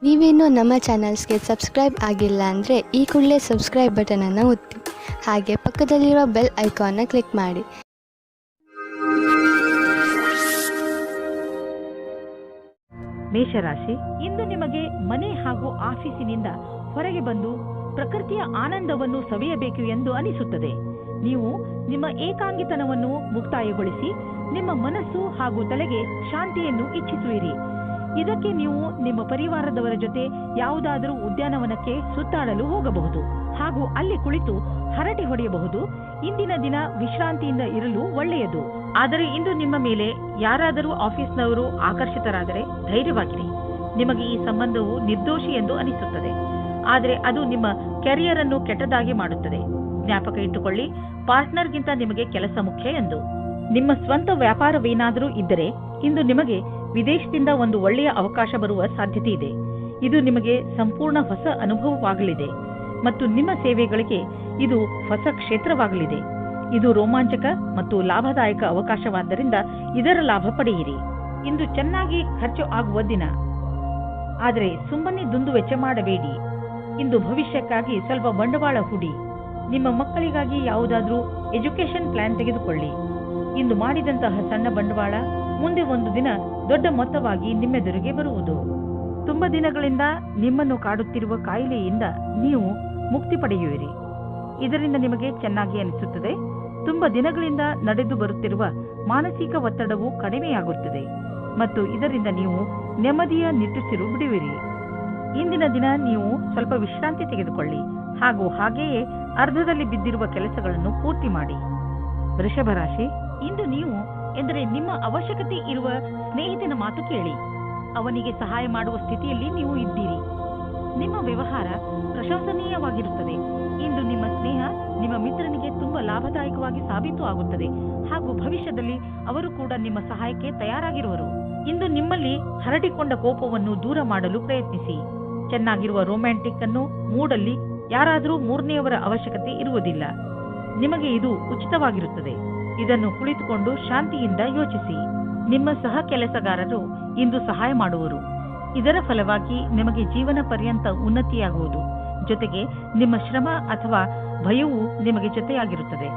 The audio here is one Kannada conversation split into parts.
ನೀವೇನೂ ನಮ್ಮ ಚಾನಲ್ಸ್ಗೆ ಸಬ್ಸ್ಕ್ರೈಬ್ ಆಗಿಲ್ಲ ಅಂದರೆ ಈ ಕೂಡಲೇ ಸಬ್ಸ್ಕ್ರೈಬ್ ಬಟನನ್ನು ಒತ್ತಿ, ಹಾಗೆ ಪಕ್ಕದಲ್ಲಿರುವ ಬೆಲ್ ಐಕಾನ್ನ ಕ್ಲಿಕ್ ಮಾಡಿ. ಮೇಷರಾಶಿ, ಇಂದು ನಿಮಗೆ ಮನೆ ಹಾಗೂ ಆಫೀಸಿನಿಂದ ಹೊರಗೆ ಬಂದು ಪ್ರಕೃತಿಯ ಆನಂದವನ್ನು ಸವಿಯಬೇಕು ಎಂದು ಅನಿಸುತ್ತದೆ. ನೀವು ನಿಮ್ಮ ಏಕಾಂಗಿತನವನ್ನು ಮುಕ್ತಾಯಗೊಳಿಸಿ ನಿಮ್ಮ ಮನಸ್ಸು ಹಾಗೂ ತಲೆಗೆ ಶಾಂತಿಯನ್ನು ಇಚ್ಛಿಸುವಿರಿ. ಇದಕ್ಕೆ ನೀವು ನಿಮ್ಮ ಪರಿವಾರದವರ ಜೊತೆ ಯಾವುದಾದರೂ ಉದ್ಯಾನವನಕ್ಕೆ ಸುತ್ತಾಡಲು ಹೋಗಬಹುದು ಹಾಗೂ ಅಲ್ಲಿ ಕುಳಿತು ಹರಟೆ ಹೊಡೆಯಬಹುದು. ಇಂದಿನ ದಿನ ವಿಶ್ರಾಂತಿಯಿಂದ ಇರಲು ಒಳ್ಳೆಯದು. ಆದರೆ ಇಂದು ನಿಮ್ಮ ಮೇಲೆ ಯಾರಾದರೂ ಆಫೀಸ್ನವರು ಆಕರ್ಷಿತರಾದರೆ ಧೈರ್ಯವಾಗಿರಿ. ನಿಮಗೆ ಈ ಸಂಬಂಧವು ನಿರ್ದೋಷಿ ಎಂದು ಅನಿಸುತ್ತದೆ, ಆದರೆ ಅದು ನಿಮ್ಮ ಕೆರಿಯರ್ ಅನ್ನು ಕೆಟ್ಟದಾಗಿ ಮಾಡುತ್ತದೆ. ಜ್ಞಾಪಕ ಇಟ್ಟುಕೊಳ್ಳಿ, ಪಾರ್ಟ್ನರ್ಗಿಂತ ನಿಮಗೆ ಕೆಲಸ ಮುಖ್ಯ ಎಂದು. ನಿಮ್ಮ ಸ್ವಂತ ವ್ಯಾಪಾರವೇನಾದರೂ ಇದ್ದರೆ ಇಂದು ನಿಮಗೆ ವಿದೇಶದಿಂದ ಒಂದು ಒಳ್ಳೆಯ ಅವಕಾಶ ಬರುವ ಸಾಧ್ಯತೆ ಇದೆ. ಇದು ನಿಮಗೆ ಸಂಪೂರ್ಣ ಹೊಸ ಅನುಭವವಾಗಲಿದೆ ಮತ್ತು ನಿಮ್ಮ ಸೇವೆಗಳಿಗೆ ಇದು ಹೊಸ ಕ್ಷೇತ್ರವಾಗಲಿದೆ. ಇದು ರೋಮಾಂಚಕ ಮತ್ತು ಲಾಭದಾಯಕ ಅವಕಾಶವಾದ್ದರಿಂದ ಇದರ ಲಾಭ ಪಡೆಯಿರಿ. ಇಂದು ಚೆನ್ನಾಗಿ ಖರ್ಚು ಆಗುವ ದಿನ, ಆದರೆ ಸುಮ್ಮನೆ ದುಂದು ವೆಚ್ಚ ಮಾಡಬೇಡಿ. ಇಂದು ಭವಿಷ್ಯಕ್ಕಾಗಿ ಸ್ವಲ್ಪ ಬಂಡವಾಳ ಹೂಡಿ. ನಿಮ್ಮ ಮಕ್ಕಳಿಗಾಗಿ ಯಾವುದಾದ್ರೂ ಎಜುಕೇಶನ್ ಪ್ಲಾನ್ ತೆಗೆದುಕೊಳ್ಳಿ. ಇಂದು ಮಾಡಿದಂತಹ ಸಣ್ಣ ಬಂಡವಾಳ ಮುಂದೆ ಒಂದು ದಿನ ದೊಡ್ಡ ಮೊತ್ತವಾಗಿ ನಿಮ್ಮೆದುರಿಗೆ ಬರುವುದು. ತುಂಬ ದಿನಗಳಿಂದ ನಿಮ್ಮನ್ನು ಕಾಡುತ್ತಿರುವ ಕಾಯಿಲೆಯಿಂದ ನೀವು ಮುಕ್ತಿ ಪಡೆಯುವಿರಿ. ಇದರಿಂದ ನಿಮಗೆ ಚೆನ್ನಾಗಿ ಅನಿಸುತ್ತದೆ. ತುಂಬ ದಿನಗಳಿಂದ ನಡೆದು ಬರುತ್ತಿರುವ ಮಾನಸಿಕ ಒತ್ತಡವು ಕಡಿಮೆಯಾಗುತ್ತದೆ ಮತ್ತು ಇದರಿಂದ ನೀವು ನೆಮ್ಮದಿಯ ನಿಟ್ಟುಸಿರು ಬಿಡುವಿರಿ. ಇಂದಿನ ದಿನ ನೀವು ಸ್ವಲ್ಪ ವಿಶ್ರಾಂತಿ ತೆಗೆದುಕೊಳ್ಳಿ ಹಾಗೂ ಹಾಗೆಯೇ ಅರ್ಧದಲ್ಲಿ ಬಿದ್ದಿರುವ ಕೆಲಸಗಳನ್ನು ಪೂರ್ತಿ ಮಾಡಿ. ವೃಷಭ ರಾಶಿ, ಇಂದು ನೀವು ಎಂದರೆ ನಿಮ್ಮ ಅವಶ್ಯಕತೆ ಇರುವ ಸ್ನೇಹಿತನ ಮಾತು ಕೇಳಿ. ಅವನಿಗೆ ಸಹಾಯ ಮಾಡುವ ಸ್ಥಿತಿಯಲ್ಲಿ ನೀವು ಇದ್ದೀರಿ. ನಿಮ್ಮ ವ್ಯವಹಾರ ಪ್ರಶಂಸನೀಯವಾಗಿರುತ್ತದೆ. ಇಂದು ನಿಮ್ಮ ಸ್ನೇಹ ನಿಮ್ಮ ಮಿತ್ರನಿಗೆ ತುಂಬಾ ಲಾಭದಾಯಕವಾಗಿ ಸಾಬೀತು ಆಗುತ್ತದೆ ಹಾಗೂ ಭವಿಷ್ಯದಲ್ಲಿ ಅವರು ಕೂಡ ನಿಮ್ಮ ಸಹಾಯಕ್ಕೆ ತಯಾರಾಗಿರುವರು. ಇಂದು ನಿಮ್ಮಲ್ಲಿ ಹರಡಿಕೊಂಡ ಕೋಪವನ್ನು ದೂರ ಮಾಡಲು ಪ್ರಯತ್ನಿಸಿ. ಚೆನ್ನಾಗಿರುವ ರೊಮ್ಯಾಂಟಿಕ್ ಅನ್ನು ಮೂಡಲ್ಲಿ ಯಾರಾದರೂ ಮೂರನೆಯವರ ಅವಶ್ಯಕತೆ ಇರುವುದಿಲ್ಲ. ನಿಮಗೆ ಇದು ಉಚಿತವಾಗಿರುತ್ತದೆ. ಇದನ್ನು ಕುಳಿತುಕೊಂಡು ಶಾಂತಿಯಿಂದ ಯೋಚಿಸಿ. ನಿಮ್ಮ ಸಹ ಕೆಲಸಗಾರರು ಇಂದು ಸಹಾಯ ಮಾಡುವರು. ಇದರ ಫಲವಾಗಿ ನಿಮಗೆ ಜೀವನ ಪರ್ಯಂತ ಉನ್ನತಿಯಾಗುವುದು. ಜೊತೆಗೆ ನಿಮ್ಮ ಶ್ರಮ ಅಥವಾ ಭಯವು ನಿಮಗೆ ಜೊತೆಯಾಗಿರುತ್ತದೆ.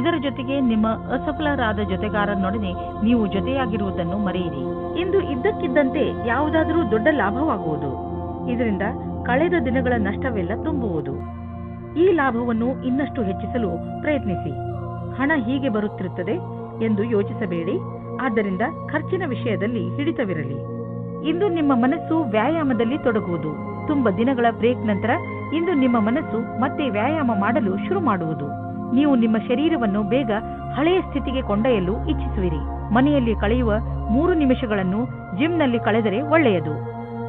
ಇದರ ಜೊತೆಗೆ ನಿಮ್ಮ ಅಸಫಲರಾದ ಜೊತೆಗಾರನೊಡನೆ ನೀವು ಜೊತೆಯಾಗಿರುವುದನ್ನು ಮರೆಯಿರಿ. ಇಂದು ಇದ್ದಕ್ಕಿದ್ದಂತೆ ಯಾವುದಾದರೂ ದೊಡ್ಡ ಲಾಭವಾಗುವುದು. ಇದರಿಂದ ಕಳೆದ ದಿನಗಳ ನಷ್ಟವೆಲ್ಲ ತುಂಬುವುದು. ಈ ಲಾಭವನ್ನು ಇನ್ನಷ್ಟು ಹೆಚ್ಚಿಸಲು ಪ್ರಯತ್ನಿಸಿ. ಹಣ ಹೀಗೆ ಬರುತ್ತಿರುತ್ತದೆ ಎಂದು ಯೋಚಿಸಬೇಡಿ. ಆದ್ದರಿಂದ ಖರ್ಚಿನ ವಿಷಯದಲ್ಲಿ ಹಿಡಿತವಿರಲಿ. ಇಂದು ನಿಮ್ಮ ಮನಸ್ಸು ವ್ಯಾಯಾಮದಲ್ಲಿ ತೊಡಗುವುದು. ತುಂಬ ದಿನಗಳ ಬ್ರೇಕ್ ನಂತರ ಇಂದು ನಿಮ್ಮ ಮನಸ್ಸು ಮತ್ತೆ ವ್ಯಾಯಾಮ ಮಾಡಲು ಶುರು ಮಾಡುವುದು. ನೀವು ನಿಮ್ಮ ಶರೀರವನ್ನು ಬೇಗ ಹಳೆಯ ಸ್ಥಿತಿಗೆ ಕೊಂಡೊಯ್ಯಲು ಇಚ್ಛಿಸುವಿರಿ. ಮನೆಯಲ್ಲಿ ಕಳೆಯುವ 3 ನಿಮಿಷಗಳನ್ನು ಜಿಮ್ನಲ್ಲಿ ಕಳೆದರೆ ಒಳ್ಳೆಯದು.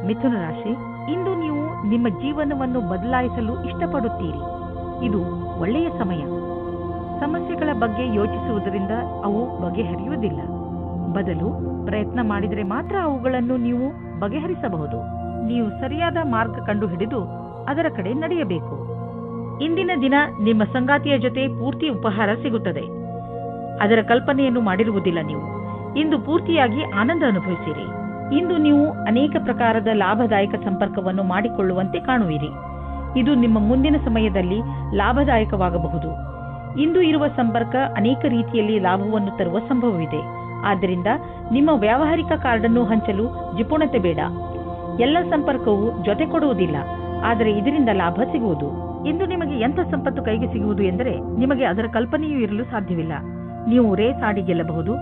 ಮಿಥುನ ರಾಶಿ, ಇಂದು ನೀವು ನಿಮ್ಮ ಜೀವನವನ್ನು ಬದಲಾಯಿಸಲು ಇಷ್ಟಪಡುತ್ತೀರಿ. ಇದು ಒಳ್ಳೆಯ ಸಮಯ. ಸಮಸ್ಯೆಗಳ ಬಗ್ಗೆ ಯೋಚಿಸುವುದರಿಂದ ಅವು ಬಗೆಹರಿಯುವುದಿಲ್ಲ. ಬದಲು ಪ್ರಯತ್ನ ಮಾಡಿದರೆ ಮಾತ್ರ ಅವುಗಳನ್ನು ನೀವು ಬಗೆಹರಿಸಬಹುದು. ನೀವು ಸರಿಯಾದ ಮಾರ್ಗ ಕಂಡುಹಿಡಿದು ಅದರ ಕಡೆ ನಡೆಯಬೇಕು. ಇಂದಿನ ದಿನ ನಿಮ್ಮ ಸಂಗಾತಿಯ ಜೊತೆ ಪೂರ್ತಿ ಉಪಹಾರ ಸಿಗುತ್ತದೆ. ಅದರ ಕಲ್ಪನೆಯನ್ನು ಮಾಡಿರುವುದಿಲ್ಲ ನೀವು. ಇಂದು ಪೂರ್ತಿಯಾಗಿ ಆನಂದ ಅನುಭವಿಸಿರಿ. ಇಂದು ನೀವು ಅನೇಕ ಪ್ರಕಾರದ ಲಾಭದಾಯಕ ಸಂಪರ್ಕವನ್ನು ಮಾಡಿಕೊಳ್ಳುವಂತೆ ಕಾಣುವಿರಿ. ಇದು ನಿಮ್ಮ ಮುಂದಿನ ಸಮಯದಲ್ಲಿ ಲಾಭದಾಯಕವಾಗಬಹುದು. ಇಂದು ಇರುವ ಸಂಪರ್ಕ ಅನೇಕ ರೀತಿಯಲ್ಲಿ ಲಾಭವನ್ನು ತರುವ ಸಂಭವವಿದೆ. ಆದ್ದರಿಂದ ನಿಮ್ಮ ವ್ಯಾವಹಾರಿಕ ಕಾರ್ಡನ್ನು ಹಂಚಲು ಜಿಪುಣತೆ ಬೇಡ. ಎಲ್ಲ ಸಂಪರ್ಕವು ಜೊತೆ ಕೊಡುವುದಿಲ್ಲ, ಆದರೆ ಇದರಿಂದ ಲಾಭ ಸಿಗುವುದು. ಇಂದು ನಿಮಗೆ ಎಂಥ ಸಂಪತ್ತು ಕೈಗೆ ಸಿಗುವುದು ಎಂದರೆ ನಿಮಗೆ ಅದರ ಕಲ್ಪನೆಯೂ ಇರಲು ಸಾಧ್ಯವಿಲ್ಲ. ನೀವು ರೇಸ್ ಆಡಿ ಗೆಲ್ಲಬಹುದು.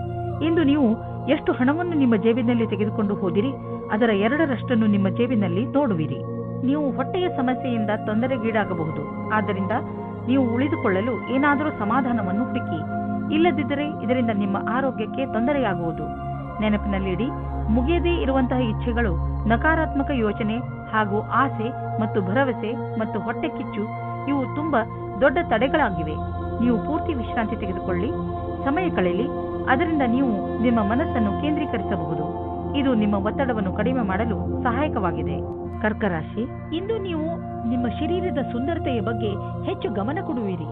ಇಂದು ನೀವು ಎಷ್ಟು ಹಣವನ್ನು ನಿಮ್ಮ ಜೇಬಿನಲ್ಲಿ ತೆಗೆದುಕೊಂಡು ಹೋದಿರಿ ಅದರ 2ರಷ್ಟನ್ನು ನಿಮ್ಮ ಜೇಬಿನಲ್ಲಿ ನೋಡುವಿರಿ. ನೀವು ಹೊಟ್ಟೆಯ ಸಮಸ್ಯೆಯಿಂದ ತೊಂದರೆಗೀಡಾಗಬಹುದು. ಆದ್ದರಿಂದ ನೀವು ಉಳಿದುಕೊಳ್ಳಲು ಏನಾದರೂ ಸಮಾಧಾನವನ್ನು ಹುಡುಕಿ. ಇಲ್ಲದಿದ್ದರೆ ಇದರಿಂದ ನಿಮ್ಮ ಆರೋಗ್ಯಕ್ಕೆ ತೊಂದರೆಯಾಗುವುದು. ನೆನಪಿನಲ್ಲಿಡಿ, ಮುಗಿಯದೇ ಇರುವಂತಹ ಇಚ್ಛೆಗಳು, ನಕಾರಾತ್ಮಕ ಯೋಚನೆ ಹಾಗೂ ಆಸೆ ಮತ್ತು ಭರವಸೆ ಮತ್ತು ಹೊಟ್ಟೆ ಕಿಚ್ಚು ಇವು ತುಂಬಾ ದೊಡ್ಡ ತಡೆಗಳಾಗಿವೆ. ನೀವು ಪೂರ್ತಿ ವಿಶ್ರಾಂತಿ ತೆಗೆದುಕೊಳ್ಳಿ, ಸಮಯ ಕಳೆಯಲಿ. ಅದರಿಂದ ನೀವು ನಿಮ್ಮ ಮನಸ್ಸನ್ನು ಕೇಂದ್ರೀಕರಿಸಬಹುದು. ಇದು ನಿಮ್ಮ ಒತ್ತಡವನ್ನು ಕಡಿಮೆ ಮಾಡಲು ಸಹಾಯಕವಾಗಿದೆ. ಕರ್ಕ ರಾಶಿ, ಇಂದು ನೀವು ನಿಮ್ಮ ಶರೀರದ ಸುಂದರತೆಯ ಬಗ್ಗೆ ಹೆಚ್ಚು ಗಮನ ಕೊಡುವಿರಿ.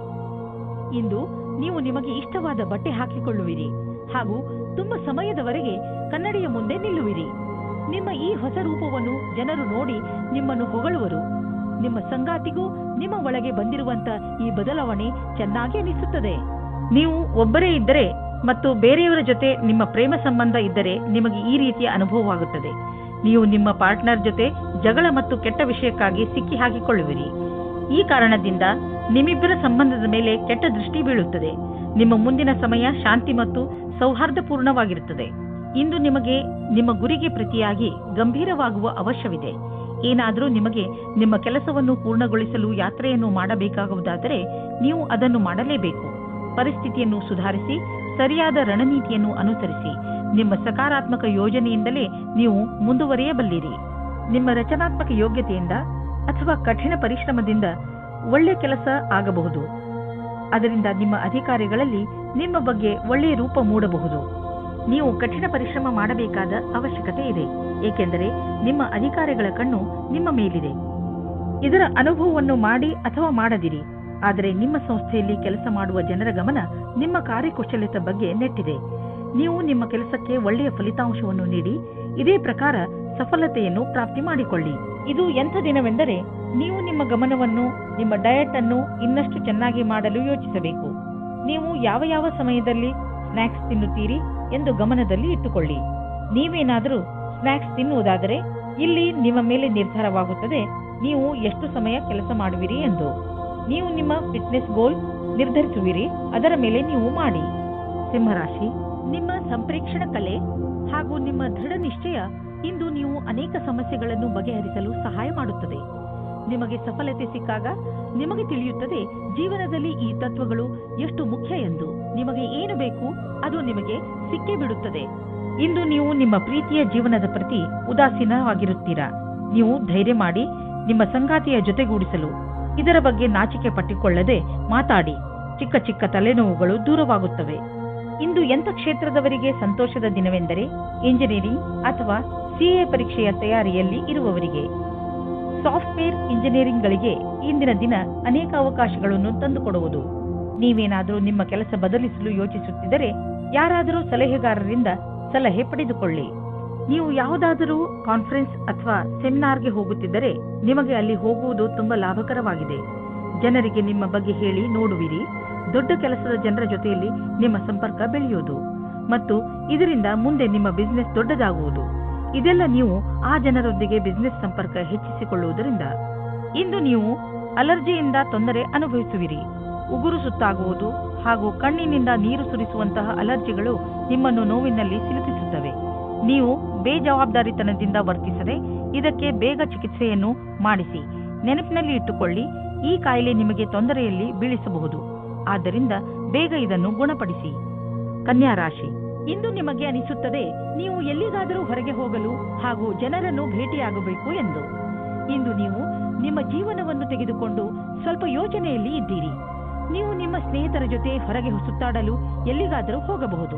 ಇಂದು ನೀವು ನಿಮಗೆ ಇಷ್ಟವಾದ ಬಟ್ಟೆ ಹಾಕಿಕೊಳ್ಳುವಿರಿ ಹಾಗೂ ತುಂಬ ಸಮಯದವರೆಗೆ ಕನ್ನಡಿಯ ಮುಂದೆ ನಿಲ್ಲುವಿರಿ. ನಿಮ್ಮ ಈ ಹೊಸ ರೂಪವನ್ನು ಜನರು ನೋಡಿ ನಿಮ್ಮನ್ನು ಹೊಗಳುವರು. ನಿಮ್ಮ ಸಂಗಾತಿಗೂ ನಿಮ್ಮ ಒಳಗೆ ಬಂದಿರುವಂತ ಈ ಬದಲಾವಣೆ ಚೆನ್ನಾಗಿ ಅನಿಸುತ್ತದೆ. ನೀವು ಒಬ್ಬರೇ ಇದ್ದರೆ ಮತ್ತು ಬೇರೆಯವರ ಜೊತೆ ನಿಮ್ಮ ಪ್ರೇಮ ಸಂಬಂಧ ಇದ್ದರೆ ನಿಮಗೆ ಈ ರೀತಿಯ ಅನುಭವವಾಗುತ್ತದೆ. ನೀವು ನಿಮ್ಮ ಪಾರ್ಟ್ನರ್ ಜೊತೆ ಜಗಳ ಮತ್ತು ಕೆಟ್ಟ ವಿಷಯಕ್ಕಾಗಿ ಸಿಕ್ಕಿ ಹಾಕಿಕೊಳ್ಳುವಿರಿ. ಈ ಕಾರಣದಿಂದ ನಿಮ್ಮಿಬ್ಬರ ಸಂಬಂಧದ ಮೇಲೆ ಕೆಟ್ಟ ದೃಷ್ಟಿ ಬೀಳುತ್ತದೆ. ನಿಮ್ಮ ಮುಂದಿನ ಸಮಯ ಶಾಂತಿ ಮತ್ತು ಸೌಹಾರ್ದಪೂರ್ಣವಾಗಿರುತ್ತದೆ. ಇಂದು ನಿಮಗೆ ನಿಮ್ಮ ಗುರಿಗೆ ಪ್ರತಿಯಾಗಿ ಗಂಭೀರವಾಗುವ ಅವಶ್ಯವಿದೆ. ಏನಾದರೂ ನಿಮಗೆ ನಿಮ್ಮ ಕೆಲಸವನ್ನು ಪೂರ್ಣಗೊಳಿಸಲು ಯಾತ್ರೆಯನ್ನು ಮಾಡಬೇಕಾಗುವುದಾದರೆ ನೀವು ಅದನ್ನು ಮಾಡಲೇಬೇಕು. ಪರಿಸ್ಥಿತಿಯನ್ನು ಸುಧಾರಿಸಿ ಸರಿಯಾದ ರಣನೀತಿಯನ್ನು ಅನುಸರಿಸಿ ನಿಮ್ಮ ಸಕಾರಾತ್ಮಕ ಯೋಜನೆಯಿಂದಲೇ ನೀವು ಮುಂದುವರಿಯಬಲ್ಲಿರಿ. ನಿಮ್ಮ ರಚನಾತ್ಮಕ ಯೋಗ್ಯತೆಯಿಂದ ಅಥವಾ ಕಠಿಣ ಪರಿಶ್ರಮದಿಂದ ಒಳ್ಳೆ ಕೆಲಸ ಆಗಬಹುದು. ಅದರಿಂದ ನಿಮ್ಮ ಅಧಿಕಾರಿಗಳಲ್ಲಿ ನಿಮ್ಮ ಬಗ್ಗೆ ಒಳ್ಳೆಯ ರೂಪ ಮೂಡಬಹುದು. ನೀವು ಕಠಿಣ ಪರಿಶ್ರಮ ಮಾಡಬೇಕಾದ ಅವಶ್ಯಕತೆ ಇದೆ, ಏಕೆಂದರೆ ನಿಮ್ಮ ಅಧಿಕಾರಿಗಳ ಕಣ್ಣು ನಿಮ್ಮ ಮೇಲಿದೆ. ಇದರ ಅನುಭವವನ್ನು ಮಾಡಿ ಅಥವಾ ಮಾಡದಿರಿ, ಆದರೆ ನಿಮ್ಮ ಸಂಸ್ಥೆಯಲ್ಲಿ ಕೆಲಸ ಮಾಡುವ ಜನರ ಗಮನ ನಿಮ್ಮ ಕಾರ್ಯಕುಶಲತೆ ಬಗ್ಗೆ ನೆಟ್ಟಿದೆ. ನೀವು ನಿಮ್ಮ ಕೆಲಸಕ್ಕೆ ಒಳ್ಳೆಯ ಫಲಿತಾಂಶವನ್ನು ನೀಡಿ ಇದೇ ಪ್ರಕಾರ ಸಫಲತೆಯನ್ನು ಪ್ರಾಪ್ತಿ ಮಾಡಿಕೊಳ್ಳಿ. ಇದು ಎಂಥ ದಿನವೆಂದರೆ ನೀವು ನಿಮ್ಮ ಗಮನವನ್ನು ನಿಮ್ಮ ಡಯಟ್ ಅನ್ನು ಇನ್ನಷ್ಟು ಚೆನ್ನಾಗಿ ಮಾಡಲು ಯೋಚಿಸಬೇಕು. ನೀವು ಯಾವ ಸಮಯದಲ್ಲಿ ಸ್ನ್ಯಾಕ್ಸ್ ತಿನ್ನುತ್ತೀರಿ ಎಂದು ಗಮನದಲ್ಲಿ ಇಟ್ಟುಕೊಳ್ಳಿ. ನೀವೇನಾದರೂ ಸ್ನ್ಯಾಕ್ಸ್ ತಿನ್ನುವುದಾದರೆ ಇಲ್ಲಿ ನಿಮ್ಮ ಮೇಲೆ ನಿರ್ಧಾರವಾಗುತ್ತದೆ ನೀವು ಎಷ್ಟು ಸಮಯ ಕೆಲಸ ಮಾಡುವಿರಿ ಎಂದು. ನೀವು ನಿಮ್ಮ ಫಿಟ್ನೆಸ್ ಗೋಲ್ ನಿರ್ಧರಿಸುವಿರಿ, ಅದರ ಮೇಲೆ ನೀವು ಮಾಡಿ. ಸಿಂಹರಾಶಿ, ನಿಮ್ಮ ಸಂಪ್ರೇಕ್ಷಣ ಕಲೆ ಹಾಗೂ ನಿಮ್ಮ ದೃಢ ನಿಶ್ಚಯ ಇಂದು ನೀವು ಅನೇಕ ಸಮಸ್ಯೆಗಳನ್ನು ಬಗೆಹರಿಸಲು ಸಹಾಯ ಮಾಡುತ್ತದೆ. ನಿಮಗೆ ಸಫಲತೆ ಸಿಕ್ಕಾಗ ನಿಮಗೆ ತಿಳಿಯುತ್ತದೆ ಜೀವನದಲ್ಲಿ ಈ ತತ್ವಗಳು ಎಷ್ಟು ಮುಖ್ಯ ಎಂದು. ನಿಮಗೆ ಏನು ಬೇಕು ಅದು ನಿಮಗೆ ಸಿಕ್ಕೇ ಬಿಡುತ್ತದೆ. ಇಂದು ನೀವು ನಿಮ್ಮ ಪ್ರೀತಿಯ ಜೀವನದ ಪ್ರತಿ ಉದಾಸೀನವಾಗಿರುತ್ತೀರಾ. ನೀವು ಧೈರ್ಯ ಮಾಡಿ ನಿಮ್ಮ ಸಂಗಾತಿಯ ಜೊತೆಗೂಡಿಸಲು ಇದರ ಬಗ್ಗೆ ನಾಚಿಕೆ ಪಟ್ಟಿಕೊಳ್ಳದೆ ಮಾತಾಡಿ. ಚಿಕ್ಕ ಚಿಕ್ಕ ತಲೆನೋವುಗಳು ದೂರವಾಗುತ್ತವೆ. ಇಂದು ಎಂಥ ಕ್ಷೇತ್ರದವರಿಗೆ ಸಂತೋಷದ ದಿನವೆಂದರೆ ಇಂಜಿನಿಯರಿಂಗ್ ಅಥವಾ ಸಿಎ ಪರೀಕ್ಷೆಯ ತಯಾರಿಯಲ್ಲಿ ಇರುವವರಿಗೆ. ಸಾಫ್ಟ್ವೇರ್ ಇಂಜಿನಿಯರಿಂಗ್ಗಳಿಗೆ ಇಂದಿನ ದಿನ ಅನೇಕ ಅವಕಾಶಗಳನ್ನು ತಂದುಕೊಡುವುದು. ನೀವೇನಾದರೂ ನಿಮ್ಮ ಕೆಲಸ ಬದಲಿಸಲು ಯೋಚಿಸುತ್ತಿದ್ದರೆ ಯಾರಾದರೂ ಸಲಹೆಗಾರರಿಂದ ಸಲಹೆ ಪಡೆದುಕೊಳ್ಳಿ. ನೀವು ಯಾವುದಾದರೂ ಕಾನ್ಫರೆನ್ಸ್ ಅಥವಾ ಸೆಮಿನಾರ್ಗೆ ಹೋಗುತ್ತಿದ್ದರೆ ನಿಮಗೆ ಅಲ್ಲಿ ಹೋಗುವುದು ತುಂಬಾ ಲಾಭಕರವಾಗಿದೆ. ಜನರಿಗೆ ನಿಮ್ಮ ಬಗ್ಗೆ ಹೇಳಿ ನೋಡುವಿರಿ. ದೊಡ್ಡ ಕೆಲಸದ ಜನರ ಜೊತೆಯಲ್ಲಿ ನಿಮ್ಮ ಸಂಪರ್ಕ ಬೆಳೆಯುವುದು ಮತ್ತು ಇದರಿಂದ ಮುಂದೆ ನಿಮ್ಮ ಬಿಸಿನೆಸ್ ದೊಡ್ಡದಾಗುವುದು. ಇದೆಲ್ಲ ನೀವು ಆ ಜನರೊಂದಿಗೆ ಬಿಸಿನೆಸ್ ಸಂಪರ್ಕ ಹೆಚ್ಚಿಸಿಕೊಳ್ಳುವುದರಿಂದ. ಇಂದು ನೀವು ಅಲರ್ಜಿಯಿಂದ ತೊಂದರೆ ಅನುಭವಿಸುವಿರಿ. ಉಗುರು ಸುತ್ತಾಗುವುದು ಹಾಗೂ ಕಣ್ಣಿನಿಂದ ನೀರು ಸುರಿಸುವಂತಹ ಅಲರ್ಜಿಗಳು ನಿಮ್ಮನ್ನು ನೋವಿನಲ್ಲಿ ಸಿಲುಕಿಸುತ್ತವೆ. ನೀವು ಬೇಜವಾಬ್ದಾರಿತನದಿಂದ ವರ್ತಿಸದೆ ಇದಕ್ಕೆ ಬೇಗ ಚಿಕಿತ್ಸೆಯನ್ನು ಮಾಡಿಸಿ. ನೆನಪಿನಲ್ಲಿ ಇಟ್ಟುಕೊಳ್ಳಿ, ಈ ಕಾಯಿಲೆ ನಿಮಗೆ ತೊಂದರೆಯಲ್ಲಿ ಬೀಳಿಸಬಹುದು. ಆದ್ದರಿಂದ ಬೇಗ ಇದನ್ನು ಗುಣಪಡಿಸಿ. ಕನ್ಯಾ ರಾಶಿ, ಇಂದು ನಿಮಗೆ ಅನಿಸುತ್ತದೆ ನೀವು ಎಲ್ಲಿಗಾದರೂ ಹೊರಗೆ ಹೋಗಲು ಹಾಗೂ ಜನರನ್ನು ಭೇಟಿಯಾಗಬೇಕು ಎಂದು. ಇಂದು ನೀವು ನಿಮ್ಮ ಜೀವನವನ್ನು ತೆಗೆದುಕೊಂಡು ಸ್ವಲ್ಪ ಯೋಚನೆಯಲ್ಲಿ ಇದ್ದೀರಿ. ನೀವು ನಿಮ್ಮ ಸ್ನೇಹಿತರ ಜೊತೆ ಹೊರಗೆ ಸುತ್ತಾಡಲು ಎಲ್ಲಿಗಾದರೂ ಹೋಗಬಹುದು.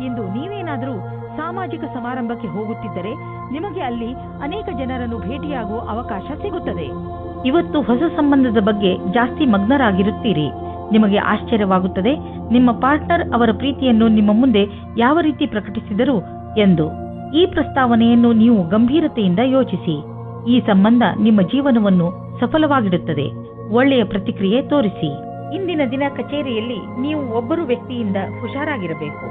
ಇಂದು ನೀವೇನಾದರೂ ಸಾಮಾಜಿಕ ಸಮಾರಂಭಕ್ಕೆ ಹೋಗುತ್ತಿದ್ದರೆ ನಿಮಗೆ ಅಲ್ಲಿ ಅನೇಕ ಜನರನ್ನು ಭೇಟಿಯಾಗುವ ಅವಕಾಶ ಸಿಗುತ್ತದೆ. ಇವತ್ತು ಹೊಸ ಸಂಬಂಧದ ಬಗ್ಗೆ ಜಾಸ್ತಿ ಮಗ್ನರಾಗಿರುತ್ತೀರಿ. ನಿಮಗೆ ಆಶ್ಚರ್ಯವಾಗುತ್ತದೆ ನಿಮ್ಮ ಪಾರ್ಟ್ನರ್ ಅವರ ಪ್ರೀತಿಯನ್ನು ನಿಮ್ಮ ಮುಂದೆ ಯಾವ ರೀತಿ ಪ್ರಕಟಿಸಿದರು ಎಂದು. ಈ ಪ್ರಸ್ತಾವನೆಯನ್ನು ನೀವು ಗಂಭೀರತೆಯಿಂದ ಯೋಚಿಸಿ. ಈ ಸಂಬಂಧ ನಿಮ್ಮ ಜೀವನವನ್ನು ಸಫಲವಾಗಿಡುತ್ತದೆ. ಒಳ್ಳೆಯ ಪ್ರತಿಕ್ರಿಯೆ ತೋರಿಸಿ. ಇಂದಿನ ದಿನ ಕಚೇರಿಯಲ್ಲಿ ನೀವು ಒಬ್ಬರು ವ್ಯಕ್ತಿಯಿಂದ ಹುಷಾರಾಗಿರಬೇಕು,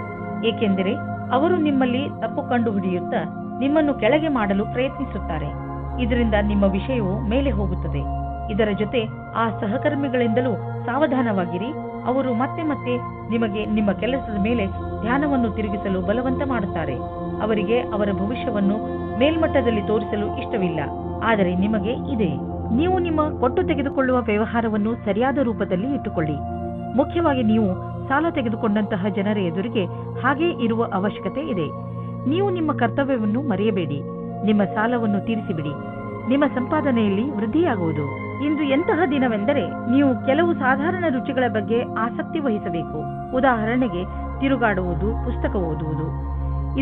ಏಕೆಂದರೆ ಅವರು ನಿಮ್ಮಲ್ಲಿ ತಪ್ಪು ಕಂಡುಹಿಡಿಯುತ್ತಾ ನಿಮ್ಮನ್ನು ಕೆಳಗೆ ಮಾಡಲು ಪ್ರಯತ್ನಿಸುತ್ತಾರೆ. ಇದರಿಂದ ನಿಮ್ಮ ವಿಷಯವು ಮೇಲೆ ಹೋಗುತ್ತದೆ. ಇದರ ಜೊತೆ ಆ ಸಹಕರ್ಮಿಗಳಿಂದಲೂ ಸಾವಧಾನವಾಗಿರಿ. ಅವರು ಮತ್ತೆ ಮತ್ತೆ ನಿಮಗೆ ನಿಮ್ಮ ಕೆಲಸದ ಮೇಲೆ ಧ್ಯಾನವನ್ನು ತಿರುಗಿಸಲು ಬಲವಂತ ಮಾಡುತ್ತಾರೆ. ಅವರಿಗೆ ಅವರ ಭವಿಷ್ಯವನ್ನು ಮೇಲ್ಮಟ್ಟದಲ್ಲಿ ತೋರಿಸಲು ಇಷ್ಟವಿಲ್ಲ, ಆದರೆ ನಿಮಗೆ ಇದೆ. ನೀವು ನಿಮ್ಮ ಕೊಟ್ಟು ತೆಗೆದುಕೊಳ್ಳುವ ವ್ಯವಹಾರವನ್ನು ಸರಿಯಾದ ರೂಪದಲ್ಲಿ ಇಟ್ಟುಕೊಳ್ಳಿ. ಮುಖ್ಯವಾಗಿ ನೀವು ಸಾಲ ತೆಗೆದುಕೊಂಡಂತಹ ಜನರ ಎದುರಿಗೆ ಹಾಗೇ ಇರುವ ಅವಶ್ಯಕತೆ ಇದೆ. ನೀವು ನಿಮ್ಮ ಕರ್ತವ್ಯವನ್ನು ಮರೆಯಬೇಡಿ. ನಿಮ್ಮ ಸಾಲವನ್ನು ತೀರಿಸಿಬಿಡಿ. ನಿಮ್ಮ ಸಂಪಾದನೆಯಲ್ಲಿ ವೃದ್ಧಿಯಾಗುವುದು. ಇಂದು ಎಂತಹ ದಿನವೆಂದರೆ ನೀವು ಕೆಲವು ಸಾಧಾರಣ ರುಚಿಗಳ ಬಗ್ಗೆ ಆಸಕ್ತಿ ವಹಿಸಬೇಕು. ಉದಾಹರಣೆಗೆ ತಿರುಗಾಡುವುದು, ಪುಸ್ತಕ ಓದುವುದು.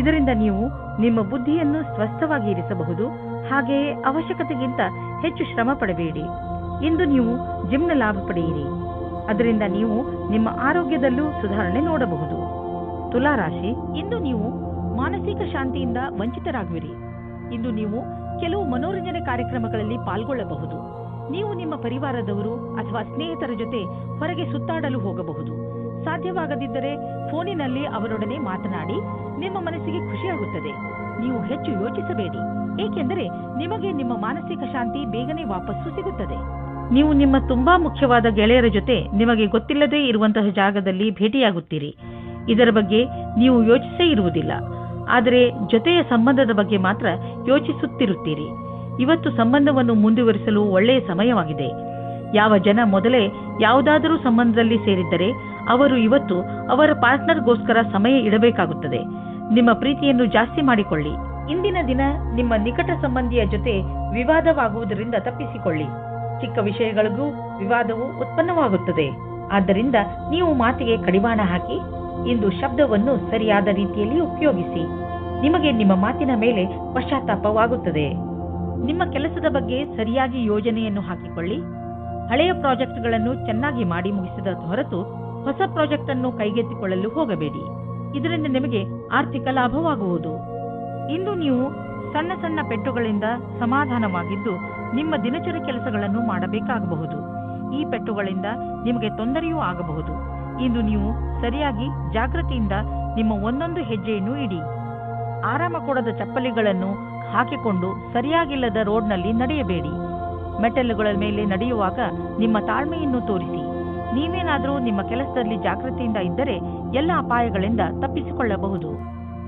ಇದರಿಂದ ನೀವು ನಿಮ್ಮ ಬುದ್ಧಿಯನ್ನು ಸ್ವಸ್ಥವಾಗಿ ಇರಿಸಬಹುದು. ಹಾಗೆಯೇ ಅವಶ್ಯಕತೆಗಿಂತ ಹೆಚ್ಚು ಶ್ರಮ ಪಡಬೇಡಿ. ಇಂದು ನೀವು ಜಿಮ್ನ ಲಾಭ ಪಡೆಯಿರಿ. ಅದರಿಂದ ನೀವು ನಿಮ್ಮ ಆರೋಗ್ಯದಲ್ಲೂ ಸುಧಾರಣೆ ನೋಡಬಹುದು. ತುಲಾ ರಾಶಿ, ಇಂದು ನೀವು ಮಾನಸಿಕ ಶಾಂತಿಯಿಂದ ವಂಚಿತರಾಗುವಿರಿ. ಇಂದು ನೀವು ಕೆಲವು ಮನೋರಂಜನೆ ಕಾರ್ಯಕ್ರಮಗಳಲ್ಲಿ ಪಾಲ್ಗೊಳ್ಳಬಹುದು. ನೀವು ನಿಮ್ಮ ಪರಿವಾರದವರು ಅಥವಾ ಸ್ನೇಹಿತರ ಜೊತೆ ಹೊರಗೆ ಸುತ್ತಾಡಲು ಹೋಗಬಹುದು. ಸಾಧ್ಯವಾಗದಿದ್ದರೆ ಫೋನಿನಲ್ಲಿ ಅವರೊಡನೆ ಮಾತನಾಡಿ ನಿಮ್ಮ ಮನಸ್ಸಿಗೆ ಖುಷಿಯಾಗುತ್ತದೆ. ನೀವು ಹೆಚ್ಚು ಯೋಚಿಸಬೇಡಿ, ಏಕೆಂದರೆ ನಿಮಗೆ ನಿಮ್ಮ ಮಾನಸಿಕ ಶಾಂತಿ ಬೇಗನೆ ವಾಪಸ್ಸು ಸಿಗುತ್ತದೆ. ನೀವು ನಿಮ್ಮ ತುಂಬಾ ಮುಖ್ಯವಾದ ಗೆಳೆಯರ ಜೊತೆ ನಿಮಗೆ ಗೊತ್ತಿಲ್ಲದೇ ಇರುವಂತಹ ಜಾಗದಲ್ಲಿ ಭೇಟಿಯಾಗುತ್ತೀರಿ. ಇದರ ಬಗ್ಗೆ ನೀವು ಯೋಚಿಸೇ ಇರುವುದಿಲ್ಲ, ಆದರೆ ಜೊತೆಯ ಸಂಬಂಧದ ಬಗ್ಗೆ ಮಾತ್ರ ಯೋಚಿಸುತ್ತಿರುತ್ತೀರಿ. ಇವತ್ತು ಸಂಬಂಧವನ್ನು ಮುಂದುವರಿಸಲು ಒಳ್ಳೆಯ ಸಮಯವಾಗಿದೆ. ಯಾವ ಜನ ಮೊದಲೇ ಯಾವುದಾದರೂ ಸಂಬಂಧದಲ್ಲಿ ಸೇರಿದ್ದರೆ ಅವರು ಇವತ್ತು ಅವರ ಪಾರ್ಟ್ನರ್ಗೋಸ್ಕರ ಸಮಯ ಇಡಬೇಕಾಗುತ್ತದೆ. ನಿಮ್ಮ ಪ್ರೀತಿಯನ್ನು ಜಾಸ್ತಿ ಮಾಡಿಕೊಳ್ಳಿ. ಇಂದಿನ ದಿನ ನಿಮ್ಮ ನಿಕಟ ಸಂಬಂಧಿಯ ಜೊತೆ ವಿವಾದವಾಗುವುದರಿಂದ ತಪ್ಪಿಸಿಕೊಳ್ಳಿ. ಚಿಕ್ಕ ವಿಷಯಗಳಿಗೂ ವಿವಾದವು ಉತ್ಪನ್ನವಾಗುತ್ತದೆ. ಆದ್ದರಿಂದ ನೀವು ಮಾತಿಗೆ ಕಡಿವಾಣ ಹಾಕಿ ಇಂದು ಶಬ್ದವನ್ನು ಸರಿಯಾದ ರೀತಿಯಲ್ಲಿ ಉಪಯೋಗಿಸಿ. ನಿಮಗೆ ನಿಮ್ಮ ಮಾತಿನ ಮೇಲೆ ಪಶ್ಚಾತ್ತಾಪವಾಗುತ್ತದೆ. ನಿಮ್ಮ ಕೆಲಸದ ಬಗ್ಗೆ ಸರಿಯಾಗಿ ಯೋಜನೆಯನ್ನು ಹಾಕಿಕೊಳ್ಳಿ. ಹಳೆಯ ಪ್ರಾಜೆಕ್ಟ್ಗಳನ್ನು ಚೆನ್ನಾಗಿ ಮಾಡಿ ಮುಗಿಸಿದ ಹೊರತು ಹೊಸ ಪ್ರಾಜೆಕ್ಟ್ ಅನ್ನು ಕೈಗೆತ್ತಿಕೊಳ್ಳಲು ಹೋಗಬೇಡಿ. ಇದರಿಂದ ನಿಮಗೆ ಆರ್ಥಿಕ ಲಾಭವಾಗುವುದು. ಇಂದು ನೀವು ಸಣ್ಣ ಸಣ್ಣ ಪೆಟ್ಟುಗಳಿಂದ ಸಮಾಧಾನವಾಗಿದ್ದು ನಿಮ್ಮ ದಿನಚರಿ ಕೆಲಸಗಳನ್ನು ಮಾಡಬೇಕಾಗಬಹುದು. ಈ ಪೆಟ್ಟುಗಳಿಂದ ನಿಮಗೆ ತೊಂದರೆಯೂ ಆಗಬಹುದು. ಇಂದು ನೀವು ಸರಿಯಾಗಿ ಜಾಗೃತಿಯಿಂದ ನಿಮ್ಮ ಒಂದೊಂದು ಹೆಜ್ಜೆಯನ್ನು ಇಡಿ. ಆರಾಮ ಕೊಡದ ಚಪ್ಪಲಿಗಳನ್ನು ಹಾಕಿಕೊಂಡು ಸರಿಯಾಗಿಲ್ಲದ ರೋಡ್ನಲ್ಲಿ ನಡೆಯಬೇಡಿ. ಮೆಟಲ್ಗಳ ಮೇಲೆ ನಡೆಯುವಾಗ ನಿಮ್ಮ ತಾಳ್ಮೆಯನ್ನು ತೋರಿಸಿ. ನೀವೇನಾದರೂ ನಿಮ್ಮ ಕೆಲಸದಲ್ಲಿ ಜಾಗೃತಿಯಿಂದ ಇದ್ದರೆ ಎಲ್ಲ ಅಪಾಯಗಳಿಂದ ತಪ್ಪಿಸಿಕೊಳ್ಳಬಹುದು.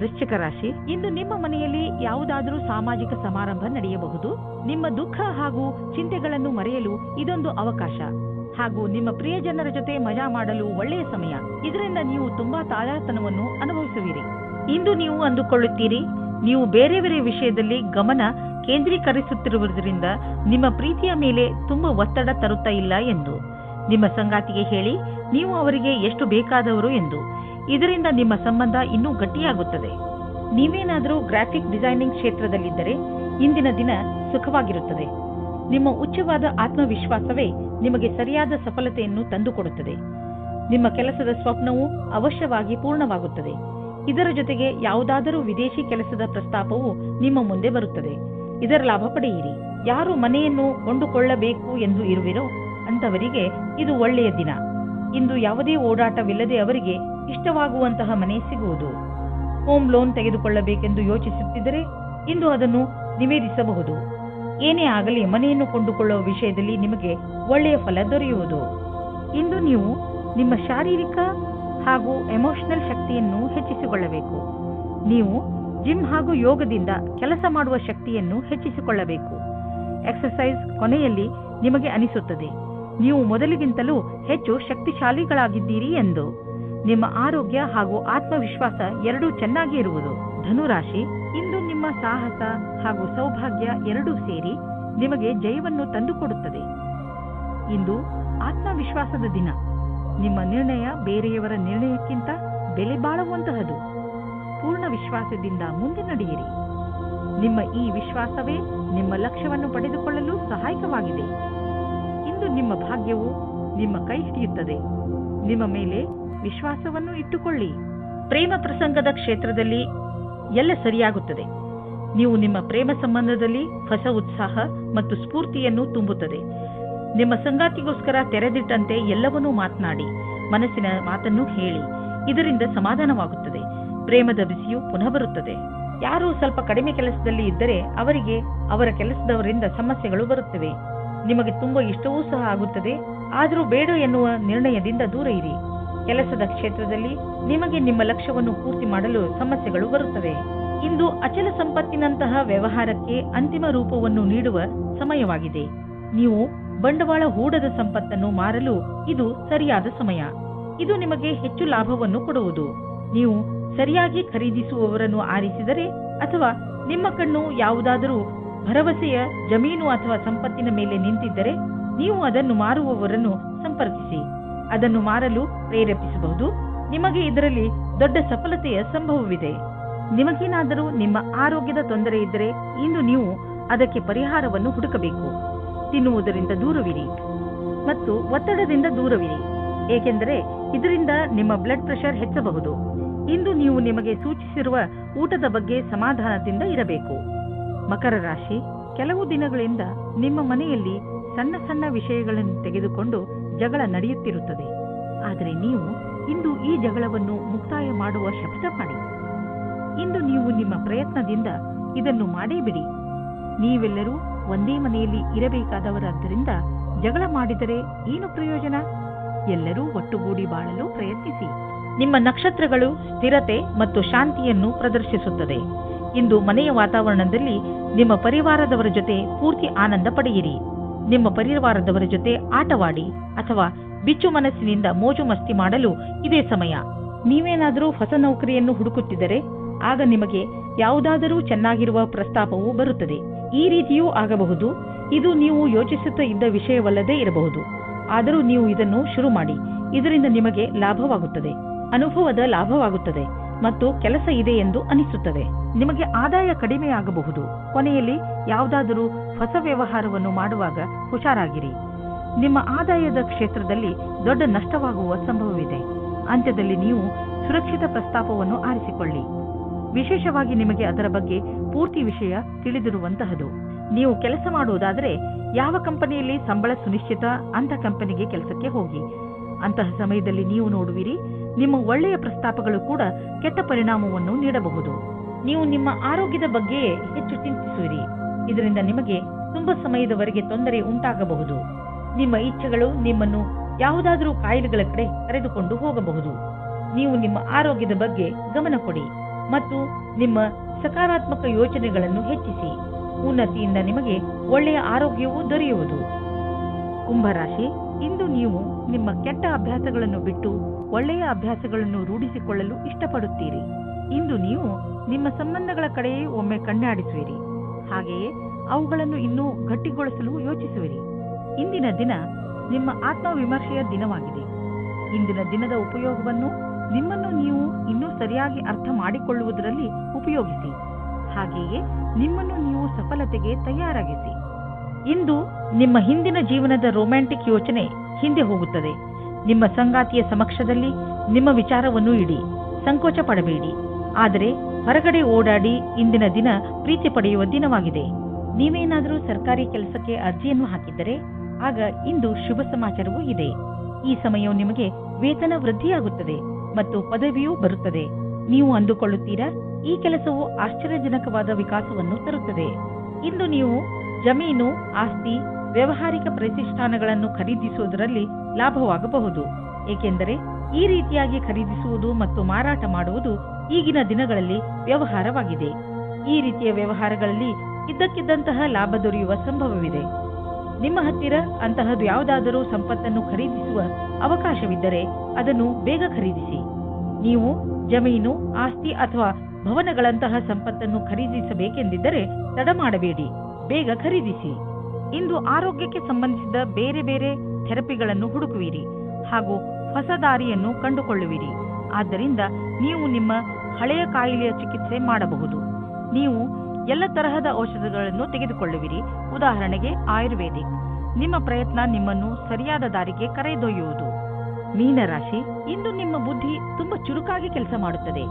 ವೃಶ್ಚಿಕ ರಾಶಿ, ಇಂದು ನಿಮ್ಮ ಮನೆಯಲ್ಲಿ ಯಾವುದಾದರೂ ಸಾಮಾಜಿಕ ಸಮಾರಂಭ ನಡೆಯಬಹುದು. ನಿಮ್ಮ ದುಃಖ ಹಾಗೂ ಚಿಂತೆಗಳನ್ನು ಮರೆಯಲು ಇದೊಂದು ಅವಕಾಶ. ಹಾಗೂ ನಿಮ್ಮ ಪ್ರಿಯಜನರ ಜೊತೆ ಮಜಾ ಮಾಡಲು ಒಳ್ಳೆಯ ಸಮಯ. ಇದರಿಂದ ನೀವು ತುಂಬಾ ತಾಜಾತನವನ್ನು ಅನುಭವಿಸುವಿರಿ. ಇಂದು ನೀವು ಅಂದುಕೊಳ್ಳುತ್ತೀರಿ, ನೀವು ಬೇರೆ ಬೇರೆ ವಿಷಯದಲ್ಲಿ ಗಮನ ಕೇಂದ್ರೀಕರಿಸುತ್ತಿರುವುದರಿಂದ ನಿಮ್ಮ ಪ್ರೀತಿಯ ಮೇಲೆ ತುಂಬಾ ಒತ್ತಡ ತರುತ್ತಾ ಇಲ್ಲ ಎಂದು. ನಿಮ್ಮ ಸಂಗಾತಿಗೆ ಹೇಳಿ ನೀವು ಅವರಿಗೆ ಎಷ್ಟು ಬೇಕಾದವರು ಎಂದು. ಇದರಿಂದ ನಿಮ್ಮ ಸಂಬಂಧ ಇನ್ನೂ ಗಟ್ಟಿಯಾಗುತ್ತದೆ. ನೀವೇನಾದರೂ ಗ್ರಾಫಿಕ್ ಡಿಸೈನಿಂಗ್ ಕ್ಷೇತ್ರದಲ್ಲಿದ್ದರೆ ಇಂದಿನ ದಿನ ಸುಖವಾಗಿರುತ್ತದೆ. ನಿಮ್ಮ ಉಚ್ಚವಾದ ಆತ್ಮವಿಶ್ವಾಸವೇ ನಿಮಗೆ ಸರಿಯಾದ ಸಫಲತೆಯನ್ನು ತಂದುಕೊಡುತ್ತದೆ. ನಿಮ್ಮ ಕೆಲಸದ ಸ್ವಪ್ನವು ಅವಶ್ಯವಾಗಿ ಪೂರ್ಣವಾಗುತ್ತದೆ. ಇದರ ಜೊತೆಗೆ ಯಾವುದಾದರೂ ವಿದೇಶಿ ಕೆಲಸದ ಪ್ರಸ್ತಾಪವು ನಿಮ್ಮ ಮುಂದೆ ಬರುತ್ತದೆ. ಇದರ ಲಾಭ ಪಡೆಯಿರಿ. ಯಾರು ಮನೆಯನ್ನು ಕೊಂಡುಕೊಳ್ಳಬೇಕು ಎಂದು ಇರುವಿರೋ ಅಂತವರಿಗೆ ಇದು ಒಳ್ಳೆಯ ದಿನ. ಇಂದು ಯಾವುದೇ ಓಡಾಟವಿಲ್ಲದೆ ಅವರಿಗೆ ಇಷ್ಟವಾಗುವಂತಹ ಮನೆ ಸಿಗುವುದು. ಹೋಮ್ ಲೋನ್ ತೆಗೆದುಕೊಳ್ಳಬೇಕೆಂದು ಯೋಚಿಸುತ್ತಿದ್ದರೆ ಇಂದು ಅದನ್ನು ನಿವೇದಿಸಬಹುದು. ಏನೇ ಆಗಲಿ ಮನೆಯನ್ನು ಕೊಂಡುಕೊಳ್ಳುವ ವಿಷಯದಲ್ಲಿ ನಿಮಗೆ ಒಳ್ಳೆಯ ಫಲ ದೊರೆಯುವುದು. ಇಂದು ನೀವು ನಿಮ್ಮ ಶಾರೀರಿಕ ಹಾಗೂ ಎಮೋಷನಲ್ ಶಕ್ತಿಯನ್ನು ಹೆಚ್ಚಿಸಿಕೊಳ್ಳಬೇಕು. ನೀವು ಜಿಮ್ ಹಾಗೂ ಯೋಗದಿಂದ ಕೆಲಸ ಮಾಡುವ ಶಕ್ತಿಯನ್ನು ಹೆಚ್ಚಿಸಿಕೊಳ್ಳಬೇಕು. ಎಕ್ಸರ್ಸೈಸ್ ಕೊನೆಯಲ್ಲಿ ನಿಮಗೆ ಅನಿಸುತ್ತದೆ ನೀವು ಮೊದಲಿಗಿಂತಲೂ ಹೆಚ್ಚು ಶಕ್ತಿಶಾಲಿಗಳಾಗಿದ್ದೀರಿ ಎಂದು. ನಿಮ್ಮ ಆರೋಗ್ಯ ಹಾಗೂ ಆತ್ಮವಿಶ್ವಾಸ ಎರಡೂ ಚೆನ್ನಾಗಿ ಇರುವುದು. ಧನುರಾಶಿ, ಇಂದು ನಿಮ್ಮ ಸಾಹಸ ಹಾಗೂ ಸೌಭಾಗ್ಯ ಎರಡೂ ಸೇರಿ ನಿಮಗೆ ಜಯವನ್ನು ತಂದುಕೊಡುತ್ತದೆ. ಇಂದು ಆತ್ಮವಿಶ್ವಾಸದ ದಿನ. ನಿಮ್ಮ ನಿರ್ಣಯ ಬೇರೆಯವರ ನಿರ್ಣಯಕ್ಕಿಂತ ಬೆಲೆ ಬಾಳುವಂತಹದು. ಪೂರ್ಣ ವಿಶ್ವಾಸದಿಂದ ಮುಂದೆ ನಡೆಯಿರಿ. ನಿಮ್ಮ ಈ ವಿಶ್ವಾಸವೇ ನಿಮ್ಮ ಲಕ್ಷ್ಯವನ್ನು ಪಡೆದುಕೊಳ್ಳಲು ಸಹಾಯಕವಾಗಿದೆ. ಇಂದು ನಿಮ್ಮ ಭಾಗ್ಯವು ನಿಮ್ಮ ಕೈ ಹಿಡಿಯುತ್ತದೆ. ನಿಮ್ಮ ಮೇಲೆ ವಿಶ್ವಾಸವನ್ನು ಇಟ್ಟುಕೊಳ್ಳಿ. ಪ್ರೇಮ ಪ್ರಸಂಗದ ಕ್ಷೇತ್ರದಲ್ಲಿ ಎಲ್ಲ ಸರಿಯಾಗುತ್ತದೆ. ನೀವು ನಿಮ್ಮ ಪ್ರೇಮ ಸಂಬಂಧದಲ್ಲಿ ಹೊಸ ಉತ್ಸಾಹ ಮತ್ತು ಸ್ಫೂರ್ತಿಯನ್ನು ತುಂಬುತ್ತದೆ. ನಿಮ್ಮ ಸಂಗಾತಿಗೋಸ್ಕರ ತೆರೆದಿಟ್ಟಂತೆ ಎಲ್ಲವನ್ನೂ ಮಾತನಾಡಿ, ಮನಸ್ಸಿನ ಮಾತನ್ನು ಹೇಳಿ. ಇದರಿಂದ ಸಮಾಧಾನವಾಗುತ್ತದೆ. ಪ್ರೇಮದ ಬಿಸಿಯು ಪುನಃ ಬರುತ್ತದೆ. ಯಾರು ಸ್ವಲ್ಪ ಕಡಿಮೆ ಕೆಲಸದಲ್ಲಿ ಇದ್ದರೆ ಅವರಿಗೆ ಅವರ ಕೆಲಸದವರಿಂದ ಸಮಸ್ಯೆಗಳು ಬರುತ್ತವೆ. ನಿಮಗೆ ತುಂಬಾ ಇಷ್ಟವೂ ಸಹ ಆಗುತ್ತದೆ. ಆದರೂ ಬೇಡ ಎನ್ನುವ ನಿರ್ಣಯದಿಂದ ದೂರ ಇರಿ. ಕೆಲಸದ ಕ್ಷೇತ್ರದಲ್ಲಿ ನಿಮಗೆ ನಿಮ್ಮ ಲಕ್ಷ್ಯವನ್ನು ಪೂರ್ತಿ ಮಾಡಲು ಸಮಸ್ಯೆಗಳು ಬರುತ್ತವೆ. ಇಂದು ಅಚಲ ಸಂಪತ್ತಿನಂತಹ ವ್ಯವಹಾರಕ್ಕೆ ಅಂತಿಮ ರೂಪವನ್ನು ನೀಡುವ ಸಮಯವಾಗಿದೆ. ನೀವು ಬಂಡವಾಳ ಹೂಡದ ಸಂಪತ್ತನ್ನು ಮಾರಲು ಇದು ಸರಿಯಾದ ಸಮಯ. ಇದು ನಿಮಗೆ ಹೆಚ್ಚು ಲಾಭವನ್ನು ಕೊಡುವುದು. ನೀವು ಸರಿಯಾಗಿ ಖರೀದಿಸುವವರನ್ನು ಆರಿಸಿದರೆ ಅಥವಾ ನಿಮ್ಮ ಕಣ್ಣು ಯಾವುದಾದರೂ ಭರವಸೆಯ ಜಮೀನು ಅಥವಾ ಸಂಪತ್ತಿನ ಮೇಲೆ ನಿಂತಿದ್ದರೆ ನೀವು ಅದನ್ನು ಮಾರುವವರನ್ನು ಸಂಪರ್ಕಿಸಿ. ಅದನ್ನು ಮಾರಲು ಪ್ರೇರೇಪಿಸಬಹುದು. ನಿಮಗೆ ಇದರಲ್ಲಿ ದೊಡ್ಡ ಸಫಲತೆಯ ಸಂಭವವಿದೆ. ನಿಮಗೇನಾದರೂ ನಿಮ್ಮ ಆರೋಗ್ಯದ ತೊಂದರೆ ಇದ್ದರೆ ಇಂದು ನೀವು ಅದಕ್ಕೆ ಪರಿಹಾರವನ್ನು ಹುಡುಕಬೇಕು. ತಿನ್ನುವುದರಿಂದ ದೂರವಿರಿ ಮತ್ತು ಒತ್ತಡದಿಂದ ದೂರವಿರಿ, ಏಕೆಂದರೆ ಇದರಿಂದ ನಿಮ್ಮ ಬ್ಲಡ್ ಪ್ರೆಷರ್ ಹೆಚ್ಚಬಹುದು. ಇಂದು ನೀವು ನಿಮಗೆ ಸೂಚಿಸಿರುವ ಊಟದ ಬಗ್ಗೆ ಸಮಾಧಾನದಿಂದ ಇರಬೇಕು. ಮಕರ ರಾಶಿ, ಕೆಲವು ದಿನಗಳಿಂದ ನಿಮ್ಮ ಮನೆಯಲ್ಲಿ ಸಣ್ಣ ಸಣ್ಣ ವಿಷಯಗಳನ್ನು ತೆಗೆದುಕೊಂಡು ಜಗಳ ನಡೆಯುತ್ತಿರುತ್ತದೆ. ಆದರೆ ನೀವು ಇಂದು ಈ ಜಗಳವನ್ನು ಮುಕ್ತಾಯ ಮಾಡುವ ಶಪಥ ಮಾಡಿ. ಇಂದು ನೀವು ನಿಮ್ಮ ಪ್ರಯತ್ನದಿಂದ ಇದನ್ನು ಮಾಡೇ ಬಿಡಿ. ನೀವೆಲ್ಲರೂ ಒಂದೇ ಮನೆಯಲ್ಲಿ ಇರಬೇಕಾದವರಾದ್ದರಿಂದ ಜಗಳ ಮಾಡಿದರೆ ಏನು ಪ್ರಯೋಜನ? ಎಲ್ಲರೂ ಒಟ್ಟುಗೂಡಿ ಬಾಳಲು ಪ್ರಯತ್ನಿಸಿ. ನಿಮ್ಮ ನಕ್ಷತ್ರಗಳು ಸ್ಥಿರತೆ ಮತ್ತು ಶಾಂತಿಯನ್ನು ಪ್ರದರ್ಶಿಸುತ್ತದೆ. ಇಂದು ಮನೆಯ ವಾತಾವರಣದಲ್ಲಿ ನಿಮ್ಮ ಪರಿವಾರದವರ ಜೊತೆ ಪೂರ್ತಿ ಆನಂದ ಪಡೆಯಿರಿ. ನಿಮ್ಮ ಪರಿವಾರದವರ ಜೊತೆ ಆಟವಾಡಿ ಅಥವಾ ಬಿಚ್ಚು ಮನಸ್ಸಿನಿಂದ ಮೋಜು ಮಸ್ತಿ ಮಾಡಲು ಇದೇ ಸಮಯ. ನೀವೇನಾದರೂ ಹೊಸ ನೌಕರಿಯನ್ನು ಹುಡುಕುತ್ತಿದ್ದರೆ ಆಗ ನಿಮಗೆ ಯಾವುದಾದರೂ ಚೆನ್ನಾಗಿರುವ ಪ್ರಸ್ತಾಪವು ಬರುತ್ತದೆ. ಈ ರೀತಿಯೂ ಆಗಬಹುದು. ಇದು ನೀವು ಯೋಚಿಸುತ್ತಾ ಇದ್ದ ವಿಷಯವಲ್ಲದೇ ಇರಬಹುದು. ಆದರೂ ನೀವು ಇದನ್ನು ಶುರು ಮಾಡಿ. ಇದರಿಂದ ನಿಮಗೆ ಲಾಭವಾಗುತ್ತದೆ, ಅನುಭವದ ಲಾಭವಾಗುತ್ತದೆ ಮತ್ತು ಕೆಲಸ ಇದೆ ಎಂದು ಅನಿಸುತ್ತದೆ. ನಿಮಗೆ ಆದಾಯ ಕಡಿಮೆಯಾಗಬಹುದು. ಕೊನೆಯಲ್ಲಿ ಯಾವುದಾದರೂ ಹೊಸ ವ್ಯವಹಾರವನ್ನು ಮಾಡುವಾಗ ಹುಷಾರಾಗಿರಿ. ನಿಮ್ಮ ಆದಾಯದ ಕ್ಷೇತ್ರದಲ್ಲಿ ದೊಡ್ಡ ನಷ್ಟವಾಗುವ ಸಂಭವವಿದೆ. ಅಂತ್ಯದಲ್ಲಿ ನೀವು ಸುರಕ್ಷಿತ ಪ್ರಸ್ತಾಪವನ್ನು ಆರಿಸಿಕೊಳ್ಳಿ. ವಿಶೇಷವಾಗಿ ನಿಮಗೆ ಅದರ ಬಗ್ಗೆ ಪೂರ್ತಿ ವಿಷಯ ತಿಳಿದಿರುವಂತಹದು. ನೀವು ಕೆಲಸ ಮಾಡುವುದಾದರೆ ಯಾವ ಕಂಪನಿಯಲ್ಲಿ ಸಂಬಳ ಸುನಿಶ್ಚಿತ ಅಂತ ಕಂಪನಿಗೆ ಕೆಲಸಕ್ಕೆ ಹೋಗಿ. ಅಂತಹ ಸಮಯದಲ್ಲಿ ನೀವು ನೋಡುವಿರಿ, ನಿಮ್ಮ ಒಳ್ಳೆಯ ಪ್ರಸ್ತಾಪಗಳು ಕೂಡ ಕೆಟ್ಟ ಪರಿಣಾಮವನ್ನು ನೀಡಬಹುದು. ನೀವು ನಿಮ್ಮ ಆರೋಗ್ಯದ ಬಗ್ಗೆಯೇ ಹೆಚ್ಚು ಚಿಂತಿಸುವಿರಿ. ಇದರಿಂದ ನಿಮಗೆ ತುಂಬಾ ಸಮಯದವರೆಗೆ ತೊಂದರೆ ಉಂಟಾಗಬಹುದು. ನಿಮ್ಮ ಇಚ್ಛೆಗಳು ನಿಮ್ಮನ್ನು ಯಾವುದಾದರೂ ಕಾಯಿಲೆಗಳ ಕಡೆ ಕರೆದುಕೊಂಡು ಹೋಗಬಹುದು. ನೀವು ನಿಮ್ಮ ಆರೋಗ್ಯದ ಬಗ್ಗೆ ಗಮನ ಕೊಡಿ ಮತ್ತು ನಿಮ್ಮ ಸಕಾರಾತ್ಮಕ ಯೋಚನೆಗಳನ್ನು ಹೆಚ್ಚಿಸಿ. ಉನ್ನತಿಯಿಂದ ನಿಮಗೆ ಒಳ್ಳೆಯ ಆರೋಗ್ಯವೂ ದೊರೆಯುವುದು. ಕುಂಭರಾಶಿ, ಇಂದು ನೀವು ನಿಮ್ಮ ಕೆಟ್ಟ ಅಭ್ಯಾಸಗಳನ್ನು ಬಿಟ್ಟು ಒಳ್ಳೆಯ ಅಭ್ಯಾಸಗಳನ್ನು ರೂಢಿಸಿಕೊಳ್ಳಲು ಇಷ್ಟಪಡುತ್ತೀರಿ. ಇಂದು ನೀವು ನಿಮ್ಮ ಸಂಬಂಧಗಳ ಕಡೆಯೇ ಒಮ್ಮೆ ಕಣ್ಣಾಡಿಸುವಿರಿ. ಹಾಗೆಯೇ ಅವುಗಳನ್ನು ಇನ್ನೂ ಗಟ್ಟಿಗೊಳಿಸಲು ಯೋಚಿಸುವಿರಿ. ಇಂದಿನ ದಿನ ನಿಮ್ಮ ಆತ್ಮವಿಮರ್ಶೆಯ ದಿನವಾಗಿದೆ. ಇಂದಿನ ದಿನದ ಉಪಯೋಗವನ್ನು ನಿಮ್ಮನ್ನು ನೀವು ಇನ್ನೂ ಸರಿಯಾಗಿ ಅರ್ಥ ಮಾಡಿಕೊಳ್ಳುವುದರಲ್ಲಿ ಉಪಯೋಗಿಸಿ. ಹಾಗೆಯೇ ನಿಮ್ಮನ್ನು ನೀವು ಸಫಲತೆಗೆ ತಯಾರಾಗಿಸಿ. ಇಂದು ನಿಮ್ಮ ಹಿಂದಿನ ಜೀವನದ ರೊಮ್ಯಾಂಟಿಕ್ ಯೋಚನೆ ಹಿಂದೆ ಹೋಗುತ್ತದೆ. ನಿಮ್ಮ ಸಂಗಾತಿಯ ಸಮಕ್ಷದಲ್ಲಿ ನಿಮ್ಮ ವಿಚಾರವನ್ನು ಇಡಿ. ಸಂಕೋಚ ಪಡಬೇಡಿ. ಆದರೆ ಹೊರಗಡೆ ಓಡಾಡಿ. ಇಂದಿನ ದಿನ ಪ್ರೀತಿ ಪಡೆಯುವ ದಿನವಾಗಿದೆ. ನೀವೇನಾದರೂ ಸರ್ಕಾರಿ ಕೆಲಸಕ್ಕೆ ಅರ್ಜಿಯನ್ನು ಹಾಕಿದ್ದರೆ ಆಗ ಇಂದು ಶುಭ ಸಮಾಚಾರವೂ ಇದೆ. ಈ ಸಮಯವು ನಿಮಗೆ ವೇತನ ವೃದ್ಧಿಯಾಗುತ್ತದೆ ಮತ್ತು ಪದವಿಯೂ ಬರುತ್ತದೆ. ನೀವು ಅಂದುಕೊಳ್ಳುತ್ತೀರಾ, ಈ ಕೆಲಸವು ಆಶ್ಚರ್ಯಜನಕವಾದ ವಿಕಾಸವನ್ನು ತರುತ್ತದೆ. ಇಂದು ನೀವು ಜಮೀನು, ಆಸ್ತಿ, ವ್ಯಾವಹಾರಿಕ ಪ್ರತಿಷ್ಠಾನಗಳನ್ನು ಖರೀದಿಸುವುದರಲ್ಲಿ ಲಾಭವಾಗಬಹುದು. ಏಕೆಂದರೆ ಈ ರೀತಿಯಾಗಿ ಖರೀದಿಸುವುದು ಮತ್ತು ಮಾರಾಟ ಮಾಡುವುದು ಈಗಿನ ದಿನಗಳಲ್ಲಿ ವ್ಯವಹಾರವಾಗಿದೆ. ಈ ರೀತಿಯ ವ್ಯವಹಾರಗಳಲ್ಲಿ ಇದ್ದಕ್ಕಿದ್ದಂತಹ ಲಾಭ ದೊರೆಯುವ ಸಂಭವವಿದೆ. ನಿಮ್ಮ ಹತ್ತಿರ ಅಂತಹದ್ದು ಯಾವುದಾದರೂ ಸಂಪತ್ತನ್ನು ಖರೀದಿಸುವ ಅವಕಾಶವಿದ್ದರೆ ಅದನ್ನು ಬೇಗ ಖರೀದಿಸಿ. ನೀವು ಜಮೀನು, ಆಸ್ತಿ ಅಥವಾ ಭವನಗಳಂತಹ ಸಂಪತ್ತನ್ನು ಖರೀದಿಸಬೇಕೆಂದಿದ್ದರೆ ತಡ ಮಾಡಬೇಡಿ, ಬೇಗ ಖರೀದಿಸಿ. ಇಂದು ಆರೋಗ್ಯಕ್ಕೆ ಸಂಬಂಧಿಸಿದ ಬೇರೆ ಬೇರೆ ಥೆರಪಿಗಳನ್ನು ಹುಡುಕುವಿರಿ ಹಾಗೂ ಹೊಸ ದಾರಿಯನ್ನು ಕಂಡುಕೊಳ್ಳುವಿರಿ. ಆದ್ದರಿಂದ ನೀವು ನಿಮ್ಮ ಹಳೆಯ ಕಾಯಿಲೆಯ ಚಿಕಿತ್ಸೆ ಮಾಡಬಹುದು. ನೀವು ಎಲ್ಲ ತರಹದ ಔಷಧಗಳನ್ನು ತೆಗೆದುಕೊಳ್ಳುವಿರಿ. ಉದಾಹರಣೆಗೆ ಆಯುರ್ವೇದಿಕ್. ನಿಮ್ಮ ಪ್ರಯತ್ನ ನಿಮ್ಮನ್ನು ಸರಿಯಾದ ದಾರಿಗೆ ಕರೆದೊಯ್ಯುವುದು. ಮೀನರಾಶಿ, ಇಂದು ನಿಮ್ಮ ಬುದ್ಧಿ ತುಂಬಾ ಚುರುಕಾಗಿ ಕೆಲಸ ಮಾಡುತ್ತದೆ.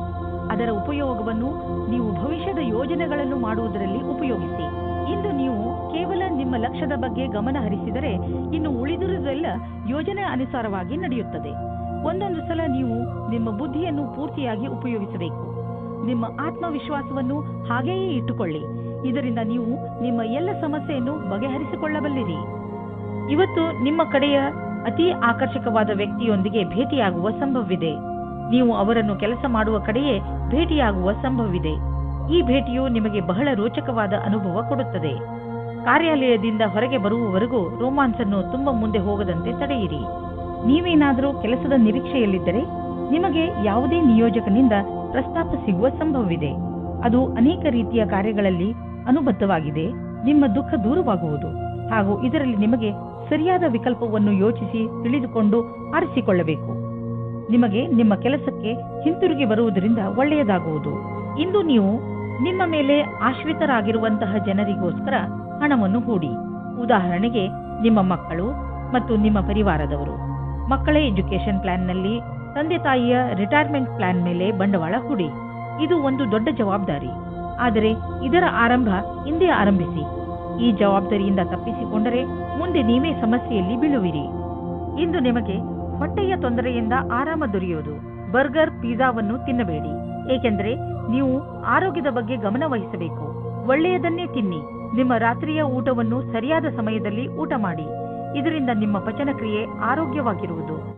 ಅದರ ಉಪಯೋಗವನ್ನು ನೀವು ಭವಿಷ್ಯದ ಯೋಜನೆಗಳನ್ನು ಮಾಡುವುದರಲ್ಲಿ ಉಪಯೋಗಿಸಿ. ಇಂದು ನೀವು ಕೇವಲ ನಿಮ್ಮ ಲಕ್ಷ್ಯದ ಬಗ್ಗೆ ಗಮನ ಹರಿಸಿದರೆ ಇನ್ನು ಉಳಿದಿರುವುದೆಲ್ಲ ಯೋಜನೆ ಅನುಸಾರವಾಗಿ ನಡೆಯುತ್ತದೆ. ಒಂದೊಂದು ಸಲ ನೀವು ನಿಮ್ಮ ಬುದ್ಧಿಯನ್ನು ಪೂರ್ತಿಯಾಗಿ ಉಪಯೋಗಿಸಬೇಕು. ನಿಮ್ಮ ಆತ್ಮವಿಶ್ವಾಸವನ್ನು ಹಾಗೆಯೇ ಇಟ್ಟುಕೊಳ್ಳಿ. ಇದರಿಂದ ನೀವು ನಿಮ್ಮ ಎಲ್ಲ ಸಮಸ್ಯೆಯನ್ನು ಬಗೆಹರಿಸಿಕೊಳ್ಳಬಲ್ಲಿರಿ. ಇವತ್ತು ನಿಮ್ಮ ಕಡೆಯ ಅತಿ ಆಕರ್ಷಕವಾದ ವ್ಯಕ್ತಿಯೊಂದಿಗೆ ಭೇಟಿಯಾಗುವ ಸಂಭವವಿದೆ. ನೀವು ಅವರನ್ನು ಕೆಲಸ ಮಾಡುವ ಕಡೆಯೇ ಭೇಟಿಯಾಗುವ ಸಂಭವವಿದೆ. ಈ ಭೇಟಿಯು ನಿಮಗೆ ಬಹಳ ರೋಚಕವಾದ ಅನುಭವ ಕೊಡುತ್ತದೆ. ಕಾರ್ಯಾಲಯದಿಂದ ಹೊರಗೆ ಬರುವವರೆಗೂ ರೋಮಾನ್ಸನ್ನು ತುಂಬಾ ಮುಂದೆ ಹೋಗದಂತೆ ತಡೆಯಿರಿ. ನೀವೇನಾದರೂ ಕೆಲಸದ ನಿರೀಕ್ಷೆಯಲ್ಲಿದ್ದರೆ ನಿಮಗೆ ಯಾವುದೇ ನಿಯೋಜಕನಿಂದ ಪ್ರಸ್ತಾಪ ಸಿಗುವ ಸಂಭವವಿದೆ. ಅದು ಅನೇಕ ರೀತಿಯ ಕಾರ್ಯಗಳಲ್ಲಿ ಅನುಬದ್ಧವಾಗಿದೆ. ನಿಮ್ಮ ದುಃಖ ದೂರವಾಗುವುದು ಹಾಗೂ ಇದರಲ್ಲಿ ನಿಮಗೆ ಸರಿಯಾದ ವಿಕಲ್ಪವನ್ನು ಯೋಚಿಸಿ ತಿಳಿದುಕೊಂಡು ಆರಿಸಿಕೊಳ್ಳಬೇಕು. ನಿಮಗೆ ನಿಮ್ಮ ಕೆಲಸಕ್ಕೆ ಹಿಂತಿರುಗಿ ಬರುವುದರಿಂದ ಒಳ್ಳೆಯದಾಗುವುದು. ಇಂದು ನೀವು ನಿಮ್ಮ ಮೇಲೆ ಆಶ್ರಿತರಾಗಿರುವಂತಹ ಜನರಿಗೋಸ್ಕರ ಹಣವನ್ನು ಹೂಡಿ. ಉದಾಹರಣೆಗೆ ನಿಮ್ಮ ಮಕ್ಕಳು ಮತ್ತು ನಿಮ್ಮ ಪರಿವಾರದವರು. ಮಕ್ಕಳ ಎಜುಕೇಶನ್ ಪ್ಲಾನ್ನಲ್ಲಿ ತಂದೆ ತಾಯಿಯ ರಿಟೈರ್ಮೆಂಟ್ ಪ್ಲಾನ್ ಮೇಲೆ ಬಂಡವಾಳ ಹೂಡಿ. ಇದು ಒಂದು ದೊಡ್ಡ ಜವಾಬ್ದಾರಿ. ಆದರೆ ಇದರ ಆರಂಭ ಇಂದೇ ಆರಂಭಿಸಿ. ಈ ಜವಾಬ್ದಾರಿಯಿಂದ ತಪ್ಪಿಸಿಕೊಂಡರೆ ಮುಂದೆ ನೀವೇ ಸಮಸ್ಯೆಯಲ್ಲಿ ಬೀಳುವಿರಿ. ಇಂದು ನಿಮಗೆ ಹೊಟ್ಟೆಯ ತೊಂದರೆಯಿಂದ ಆರಾಮ ದೊರೆಯೋದು. ಬರ್ಗರ್, ಪಿಜ್ಜಾವನ್ನು ತಿನ್ನಬೇಡಿ, ಏಕೆಂದರೆ ನೀವು ಆರೋಗ್ಯದ ಬಗ್ಗೆ ಗಮನ ವಹಿಸಬೇಕು. ಒಳ್ಳೆಯದನ್ನೇ ತಿನ್ನಿ. ನಿಮ್ಮ ರಾತ್ರಿಯ ಊಟವನ್ನು ಸರಿಯಾದ ಸಮಯದಲ್ಲಿ ಊಟ ಮಾಡಿ. ಇದರಿಂದ ನಿಮ್ಮ ಪಚನಕ್ರಿಯೆ ಆರೋಗ್ಯವಾಗಿರುವುದು.